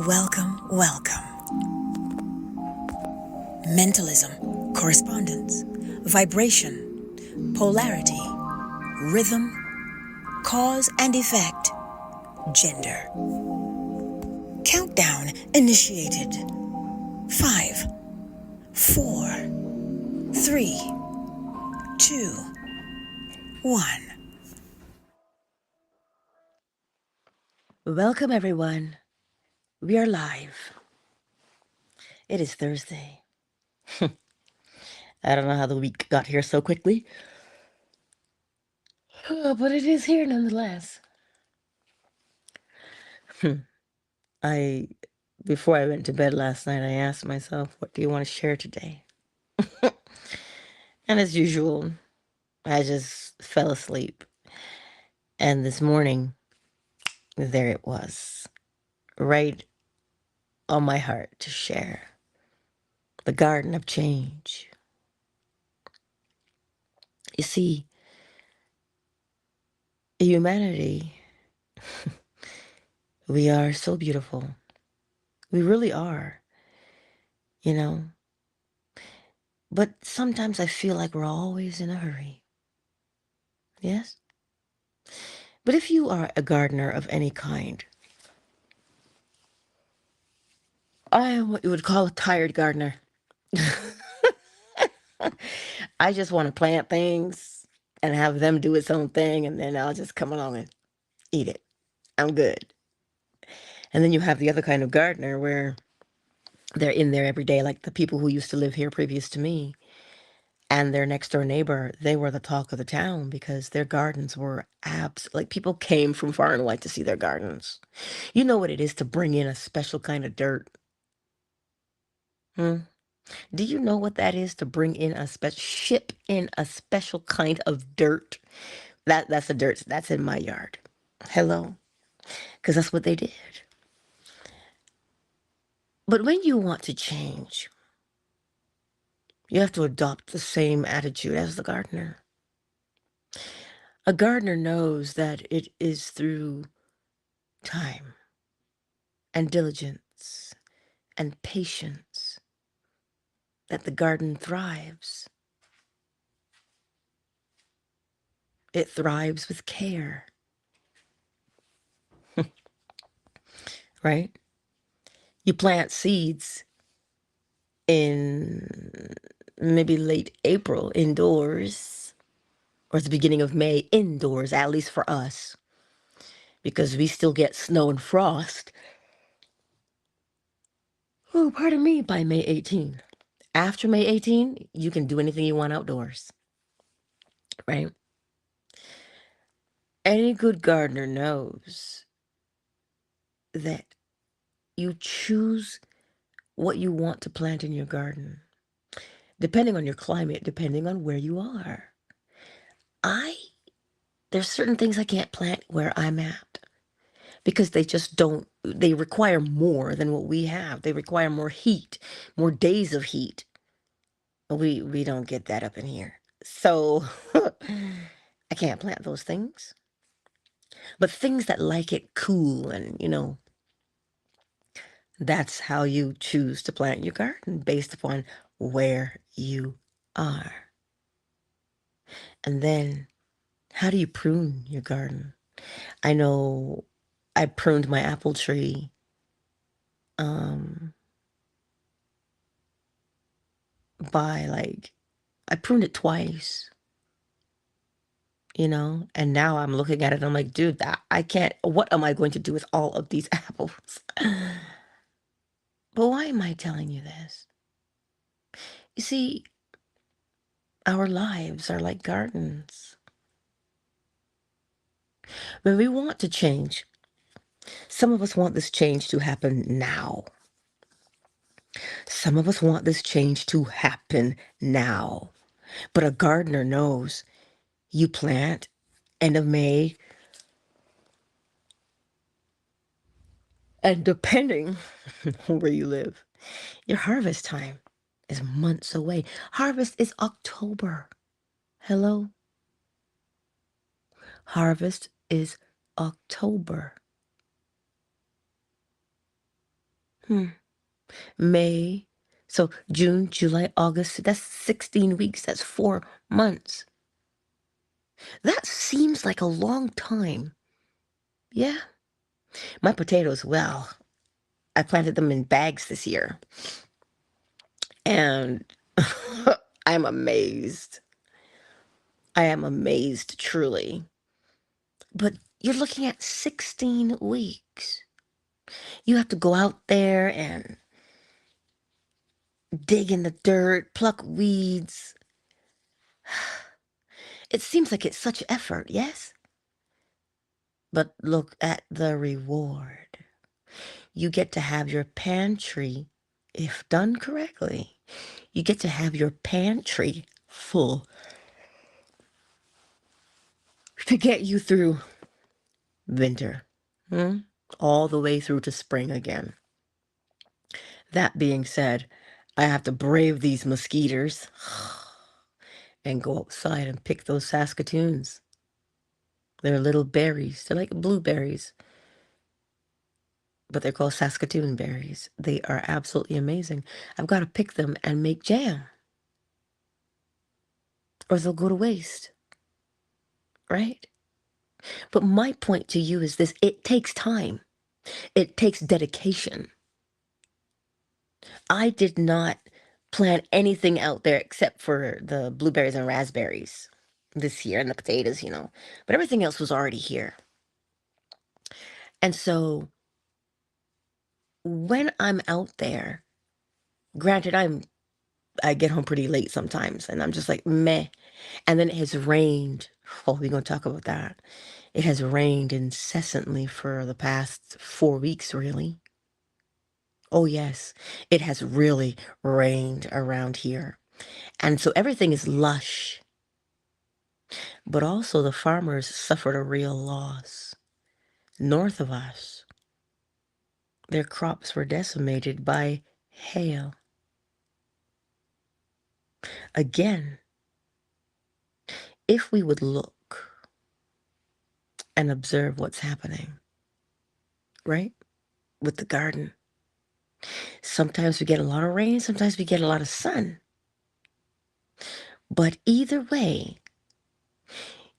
Welcome, welcome. Mentalism, correspondence, vibration, polarity, rhythm, cause and effect, gender. Countdown initiated. 5, 4, 3, 2, 1. Welcome, everyone. We are live. It is Thursday. I don't know how the week got here so quickly, but it is here nonetheless. Before I went to bed last night, I asked myself, what do you want to share today? And as usual, I just fell asleep. And this morning, there it was, right on my heart to share. The Garden of Change. You see, humanity, we are so beautiful. We really are, you know. But sometimes I feel like we're always in a hurry. Yes? But if you are a gardener of any kind, I am what you would call a tired gardener. I just want to plant things and have them do its own thing, and then I'll just come along and eat it. I'm good. And then you have the other kind of gardener where they're in there every day, like the people who used to live here previous to me. And their next door neighbor, they were the talk of the town because their gardens were like people came from far and wide to see their gardens. You know what it is to bring in a special kind of dirt? Hmm? Do you know what that is to bring in ship in a special kind of dirt? That's the dirt that's in my yard. Hello? Because that's what they did. But when you want to change, you have to adopt the same attitude as the gardener. A gardener knows that it is through time and diligence and patience that the garden thrives. It thrives with care, right? You plant seeds in maybe late April indoors, or at the beginning of May indoors, at least for us, because we still get snow and frost. Oh, pardon me, by May 18. After May 18, you can do anything you want outdoors, right? Any good gardener knows that you choose what you want to plant in your garden, depending on your climate, depending on where you are. There's certain things I can't plant where I'm at because they just don't, they require more than what we have. They require more heat, more days of heat. We don't get that up in here. So I can't plant those things. But things that like it cool and, that's how you choose to plant your garden based upon where you are. And then how do you prune your garden? I know I pruned my apple tree um I pruned it twice, and now I'm looking at it and I'm like, dude, I can't, what am I going to do with all of these apples? But why am I telling you this? You see, our lives are like gardens. When we want to change, some of us want this change to happen now. Some of us want this change to happen now. But a gardener knows you plant end of May, and depending on where you live, your harvest time is months away. Harvest is October. Hello? Harvest is October. May. So June, July, August, that's 16 weeks. That's 4 months. That seems like a long time. Yeah. My potatoes, well, I planted them in bags this year. And I'm amazed. I am amazed, truly. But you're looking at 16 weeks. You have to go out there and dig in the dirt, pluck weeds. It seems like it's such effort, yes? But look at the reward. You get to have your pantry, if done correctly, you get to have your pantry full to get you through winter, all the way through to spring again. That being said, I have to brave these mosquitoes and go outside and pick those Saskatoons. They're little berries. They're like blueberries, but they're called Saskatoon berries. They are absolutely amazing. I've got to pick them and make jam, or they'll go to waste, right? But my point to you is this: it takes time. It takes dedication. I did not plant anything out there except for the blueberries and raspberries this year and the potatoes, but everything else was already here. And so when I'm out there, granted, I get home pretty late sometimes and I'm just like, meh. And then it has rained. Oh, we're going to talk about that. It has rained incessantly for the past 4 weeks, really. Oh, yes, it has really rained around here. And so everything is lush. But also the farmers suffered a real loss. North of us, their crops were decimated by hail. Again, if we would look and observe what's happening, right, with the garden, sometimes we get a lot of rain, sometimes we get a lot of sun. But either way,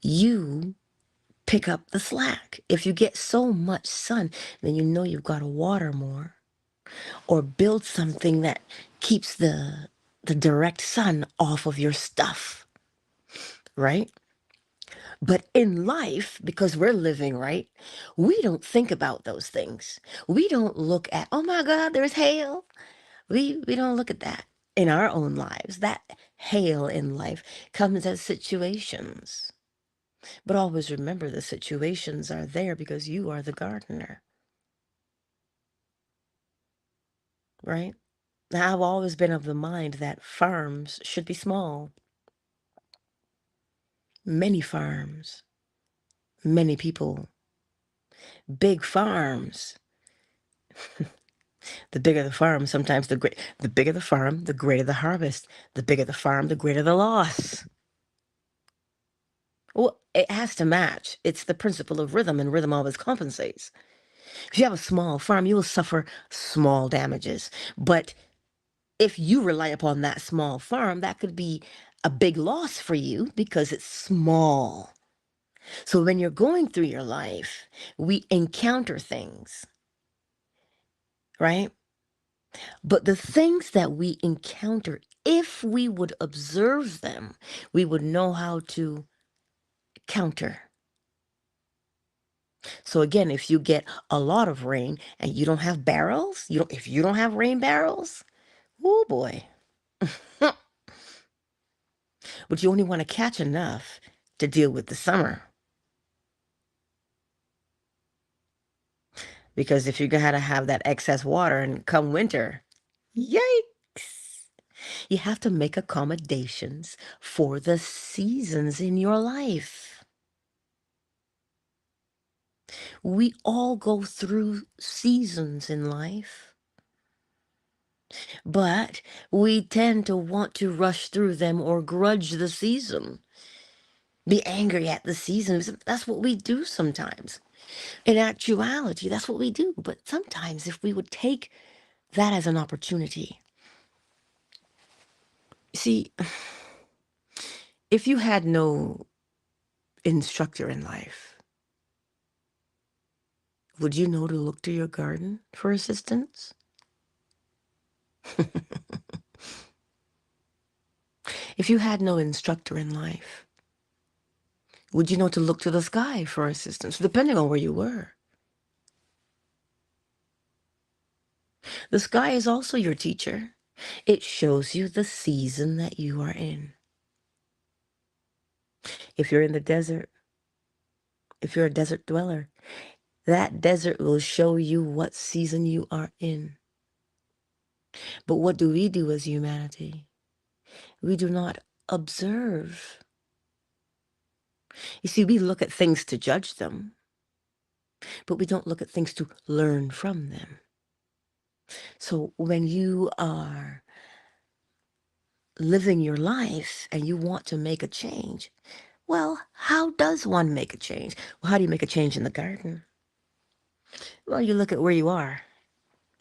you pick up the slack. If you get so much sun, then you know you've got to water more or build something that keeps the direct sun off of your stuff, right? But in life, because we're living, right, we don't think about those things. We don't look at, oh my God, there's hail. We don't look at that in our own lives. That hail in life comes as situations. But always remember the situations are there because you are the gardener, right? Now, I've always been of the mind that farms should be small. Many farms, many people, big farms. The bigger the farm, sometimes the bigger the farm, the greater the harvest. The bigger the farm, the greater the loss. Well, it has to match. It's the principle of rhythm, and rhythm always compensates. If you have a small farm, you will suffer small damages. But if you rely upon that small farm, that could be a big loss for you because it's small. So when you're going through your life, we encounter things, right? But the things that we encounter, if we would observe them, we would know how to counter. So again, if you get a lot of rain and you don't have barrels, if you don't have rain barrels, oh boy. But you only want to catch enough to deal with the summer. Because if you're going to have that excess water and come winter, yikes. You have to make accommodations for the seasons in your life. We all go through seasons in life, but we tend to want to rush through them or grudge the season, be angry at the season. That's what we do sometimes. In actuality, that's what we do. But sometimes if we would take that as an opportunity. See, if you had no instructor in life, would you know to look to your garden for assistance? If you had no instructor in life, would you know to look to the sky for assistance, depending on where you were? The sky is also your teacher. It shows you the season that you are in. If you're in the desert, if you're a desert dweller, that desert will show you what season you are in. But what do we do as humanity? We do not observe. You see, we look at things to judge them, but we don't look at things to learn from them. So when you are living your life and you want to make a change, well, how does one make a change? Well, how do you make a change in the garden? Well, you look at where you are.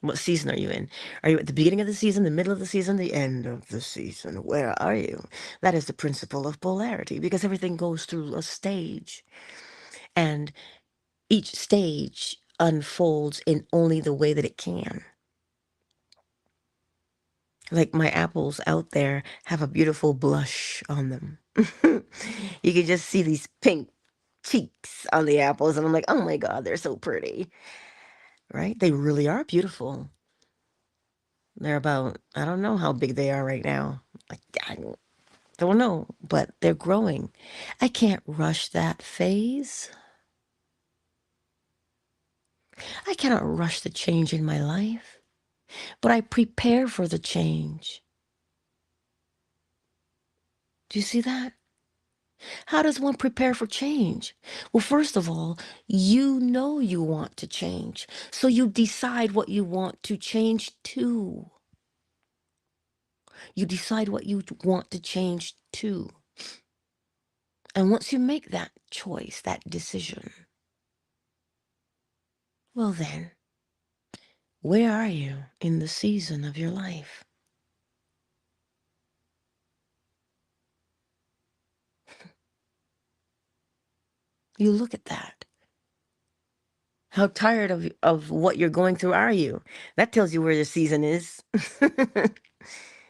What season are you in? Are you at the beginning of the season, the middle of the season, the end of the season? Where are you? That is the principle of polarity, because everything goes through a stage. And each stage unfolds in only the way that it can. Like my apples out there have a beautiful blush on them. You can just see these pink cheeks on the apples, and I'm like, oh my God, they're so pretty, right? They really are beautiful. They're about, I don't know how big they are right now. I don't know, but they're growing. I can't rush that phase. I cannot rush the change in my life, but I prepare for the change. Do you see that? How does one prepare for change? Well, first of all, you know you want to change. So you decide what you want to change to. You decide what you want to change to. And once you make that choice, that decision, well then, where are you in the season of your life? You look at that. How tired of what you're going through are you? That tells you where the season is.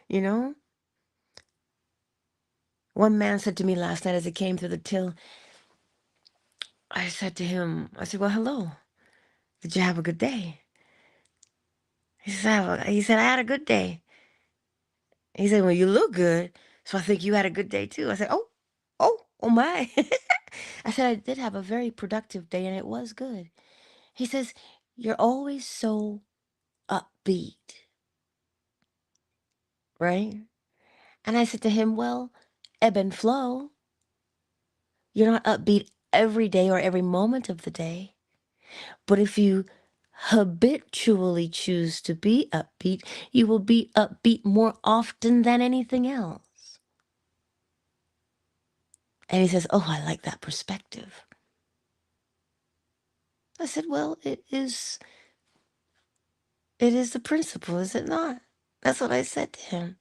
You know? One man said to me last night as he came through the till, I said to him, I said, well, hello. Did you have a good day? He said, I had a good day. He said, well, you look good. So I think you had a good day too. I said, oh my. I said, I did have a very productive day and it was good. He says, you're always so upbeat, right? And I said to him, well, ebb and flow. You're not upbeat every day or every moment of the day. But if you habitually choose to be upbeat, you will be upbeat more often than anything else. And he says, oh, I like that perspective. I said, well, it is the principle, is it not? That's what I said to him.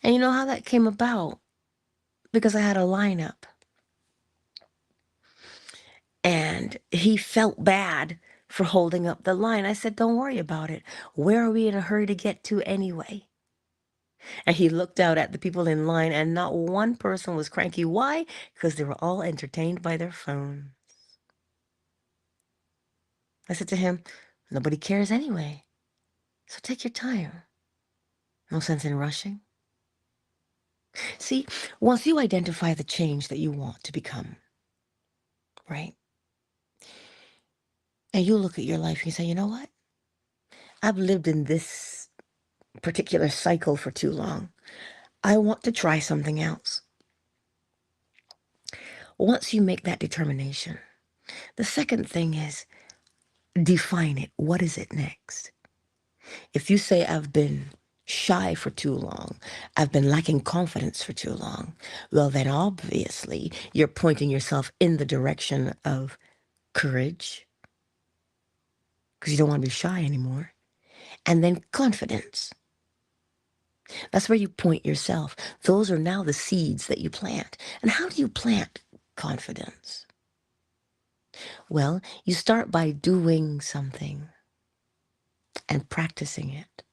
And you know how that came about? Because I had a lineup. And he felt bad for holding up the line. I said, don't worry about it. Where are we in a hurry to get to anyway? And he looked out at the people in line, and not one person was cranky. Why? Because they were all entertained by their phone. I said to him, nobody cares anyway. So take your time. No sense in rushing. See, once you identify the change that you want to become, right? And you look at your life and you say, you know what? I've lived in this particular cycle for too long. I want to try something else. Once you make that determination, the second thing is define it. What is it next? If you say, I've been shy for too long, I've been lacking confidence for too long, well, then obviously you're pointing yourself in the direction of courage, because you don't want to be shy anymore. And then confidence. That's where you point yourself. Those are now the seeds that you plant. And how do you plant confidence? Well, you start by doing something and practicing it.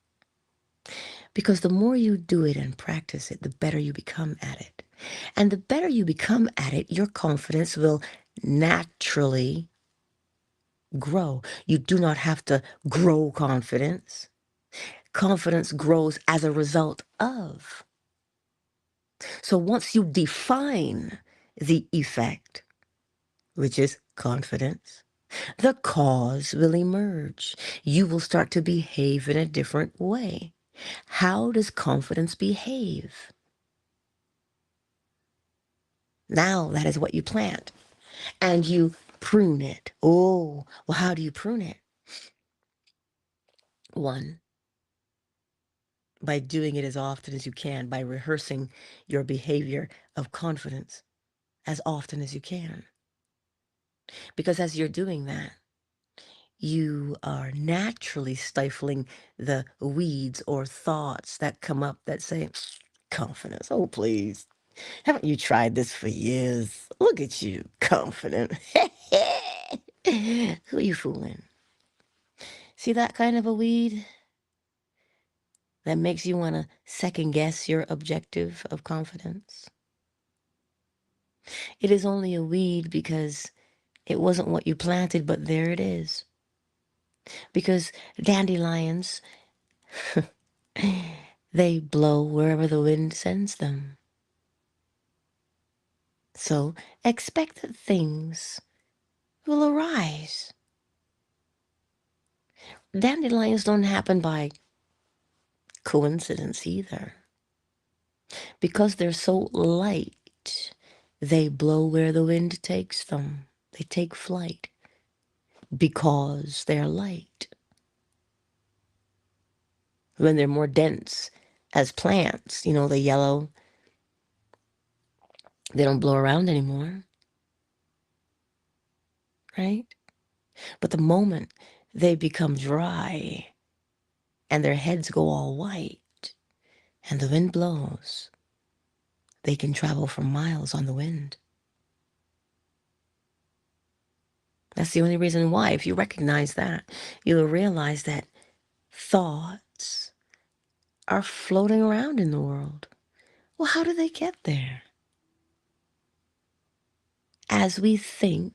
Because the more you do it and practice it, the better you become at it. And the better you become at it, your confidence will naturally grow. You do not have to grow confidence. Confidence grows as a result of. So once you define the effect, which is confidence, the cause will emerge. You will start to behave in a different way. How does confidence behave? Now that is what you plant. And you prune it. Oh, well, how do you prune it? One, by doing it as often as you can, by rehearsing your behavior of confidence as often as you can. Because as you're doing that, you are naturally stifling the weeds or thoughts that come up that say, confidence, oh, please. Haven't you tried this for years? Look at you, confident. Who are you fooling? See that kind of a weed that makes you want to second guess your objective of confidence? It is only a weed because it wasn't what you planted, but there it is. Because dandelions, they blow wherever the wind sends them. So expect that things will arise. Dandelions don't happen by coincidence either. Because they're so light, they blow where the wind takes them. They take flight because they're light. When they're more dense as plants, you know, the yellow, they don't blow around anymore, right? But the moment they become dry and their heads go all white and the wind blows, they can travel for miles on the wind. That's the only reason why. If you recognize that, you'll realize that thoughts are floating around in the world. Well, how do they get there? As we think,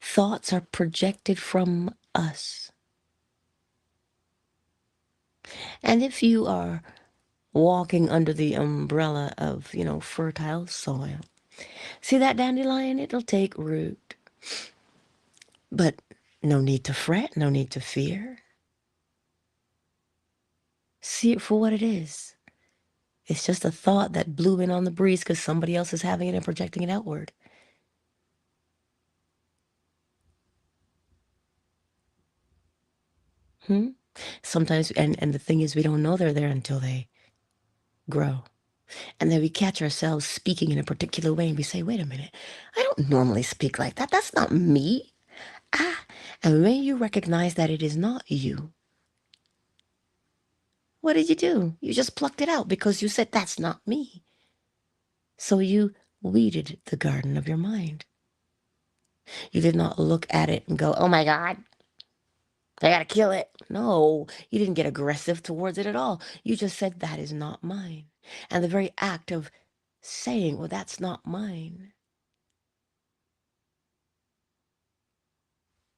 thoughts are projected from us. And if you are walking under the umbrella of, fertile soil, see that dandelion? It'll take root. But no need to fret, no need to fear. See it for what it is. It's just a thought that blew in on the breeze because somebody else is having it and projecting it outward. Sometimes, and the thing is, we don't know they're there until they grow. And then we catch ourselves speaking in a particular way and we say, wait a minute, I don't normally speak like that. That's not me. And when you recognize that it is not you, what did you do? You just plucked it out because you said, that's not me. So you weeded the garden of your mind. You did not look at it and go, oh my God, I gotta kill it. No, you didn't get aggressive towards it at all. You just said, that is not mine. And the very act of saying, well, that's not mine,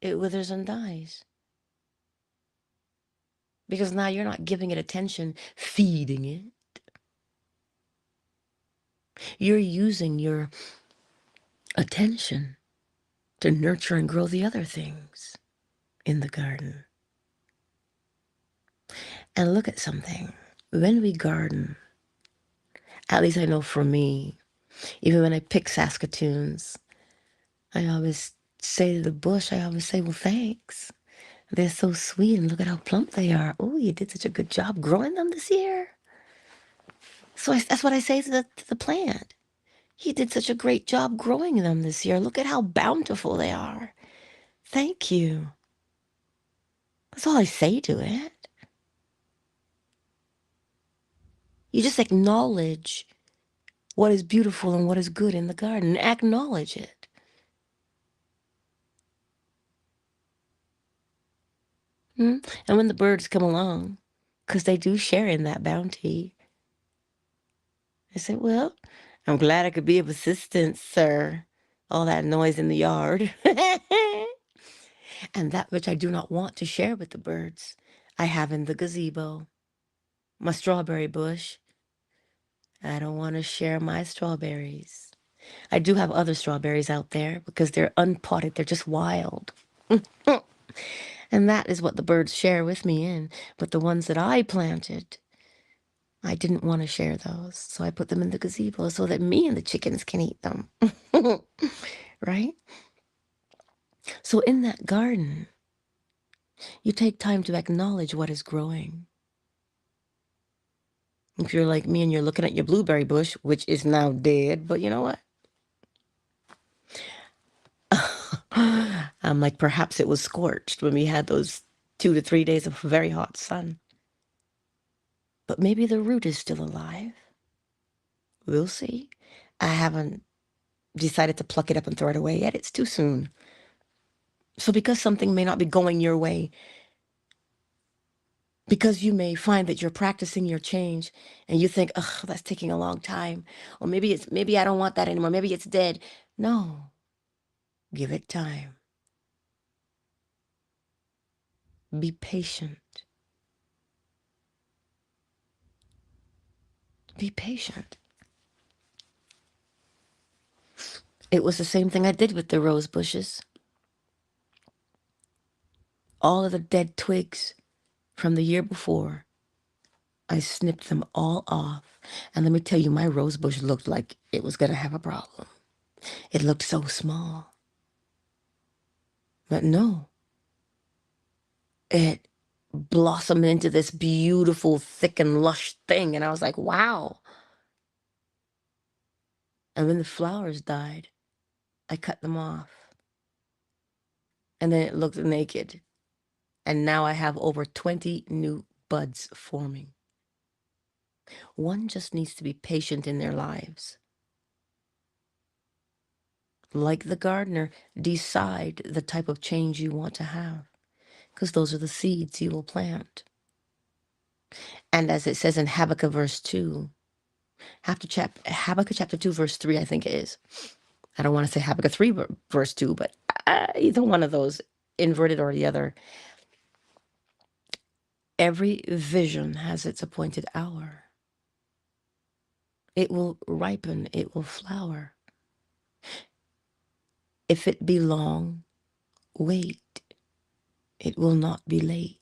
it withers and dies. Because now you're not giving it attention, feeding it. You're using your attention to nurture and grow the other things in the garden. And look at something. When we garden, at least I know for me, even when I pick Saskatoons, I always say to the bush, I always say, well, thanks. They're so sweet and look at how plump they are. Oh, you did such a good job growing them this year. So that's what I say to the plant. You did such a great job growing them this year. Look at how bountiful they are. Thank you. That's all I say to it. You just acknowledge what is beautiful and what is good in the garden. Acknowledge it. And when the birds come along, because they do share in that bounty, I say, well, I'm glad I could be of assistance, sir. All that noise in the yard. And that which I do not want to share with the birds, I have in the gazebo. My strawberry bush. I don't want to share my strawberries. I do have other strawberries out there because they're unpotted. They're just wild. And that is what the birds share with me in. But the ones that I planted, I didn't want to share those. So I put them in the gazebo so that me and the chickens can eat them. Right? So in that garden, you take time to acknowledge what is growing. If you're like me and you're looking at your blueberry bush, which is now dead, but you know what? I'm like, perhaps it was scorched when we had those 2 to 3 days of very hot sun. But maybe the root is still alive. We'll see. I haven't decided to pluck it up and throw it away yet. It's too soon. So because something may not be going your way, because you may find that you're practicing your change and you think, ugh, that's taking a long time. Or maybe I don't want that anymore. Maybe it's dead. No, give it time. Be patient. Be patient. It was the same thing I did with the rose bushes. All of the dead twigs from the year before, I snipped them all off. And let me tell you, my rose bush looked like it was going to have a problem. It looked so small. But no, it blossomed into this beautiful, thick and lush thing. And I was like, wow. And when the flowers died, I cut them off. And then it looked naked. And now I have over 20 new buds forming. One just needs to be patient in their lives. Like the gardener, decide the type of change you want to have, because those are the seeds you will plant. And as it says in Habakkuk verse 2, Habakkuk chapter 2 verse 3, I think it is. I don't want to say Habakkuk 3 verse 2, but either one of those, inverted or the other. Every vision has its appointed hour. It will ripen, it will flower. If it be long, wait. It will not be late.